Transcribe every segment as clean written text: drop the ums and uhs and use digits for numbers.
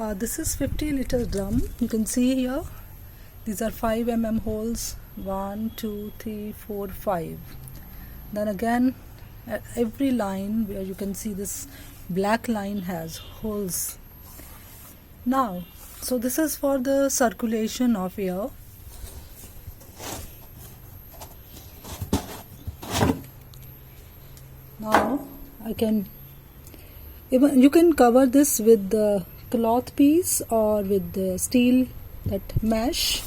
This is 50-liter drum. You can see here these are 5 mm holes, 1 2 3 4 5. Then again at every line where you can see this black line has holes. Now so this is for the circulation of air. Now you can cover this with the cloth piece or with the steel that mesh.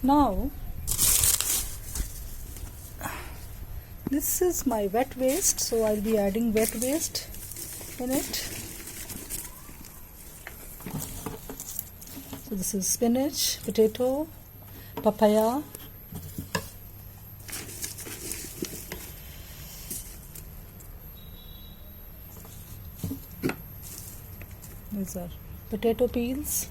Now this is my wet waste, so I'll be adding wet waste in it. So this is spinach, potato, papaya, these are potato peels,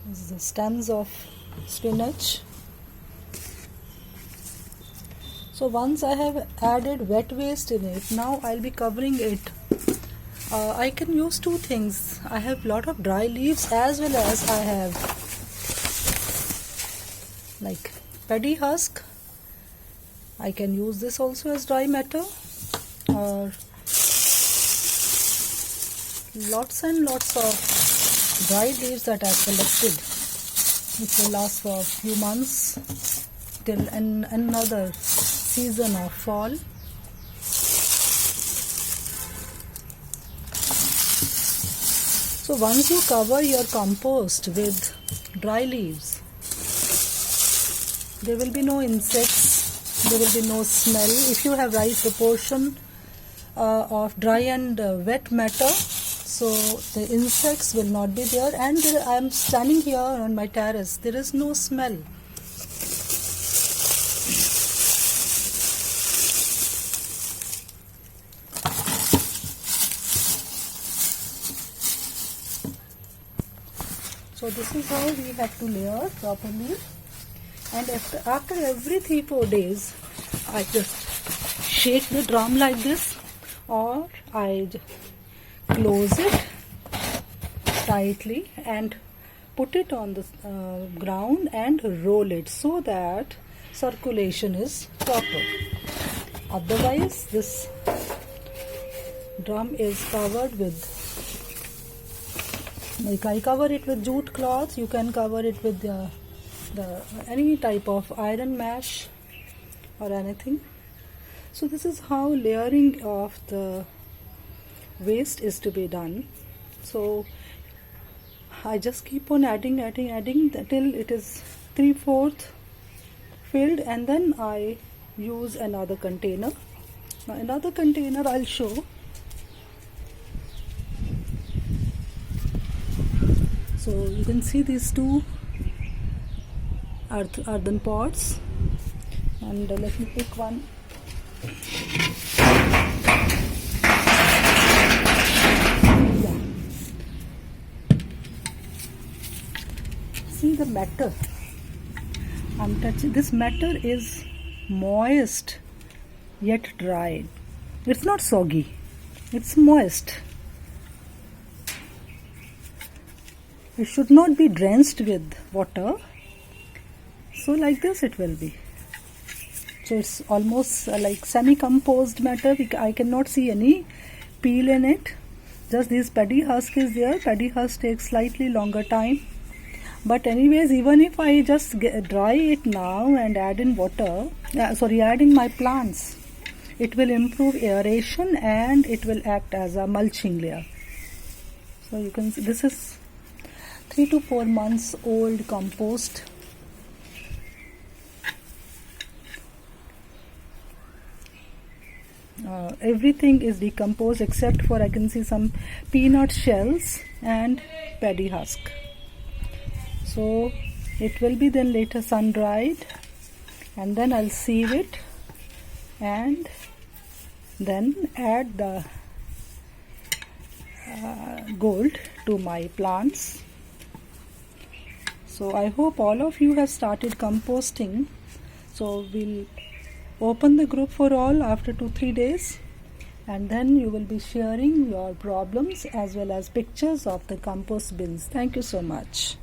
this is the stems of spinach. So once I have added wet waste in it, now I'll be covering it. I can use two things. I have lot of dry leaves as well as I have like paddy husk. I can use this also as dry matter, or lots and lots of dry leaves that I've collected, which will last for a few months till another season of fall. So once you cover your compost with dry leaves, there will be no insects, there will be no smell. If you have right proportion of dry and wet matter, so the insects will not be there, and I am standing here on my terrace, there is no smell. So this is how we have to layer properly, and after every 3-4 days I just shake the drum like this, or I close it tightly and put it on the ground and roll it so that circulation is proper. Otherwise this drum is covered with, like I cover it with jute cloth, you can cover it with any type of iron mesh or anything. So this is how layering of the waste is to be done. So I just keep on adding till it is 3/4 filled, and then I use another container. Now another container I'll show. So you can see these two earthen pots, and let me pick one. Yeah. See the matter. I'm touching. This matter is moist yet dry. It's not soggy. It's moist. It should not be drenched with water. So like this it will be. So it's almost like semi-composed matter. I cannot see any peel in it. Just this paddy husk is there. Paddy husk takes slightly longer time. But anyways, even if I just dry it now and add in water, add in my plants, it will improve aeration and it will act as a mulching layer. So you can see this is 3 to 4 months old compost. Everything is decomposed except for I can see some peanut shells and paddy husk. So it will be then later sun dried, and then I'll sieve it and then add the gold to my plants. So I hope all of you have started composting. So we'll open the group for all after 2-3 days, and then you will be sharing your problems as well as pictures of the compost bins. Thank you so much.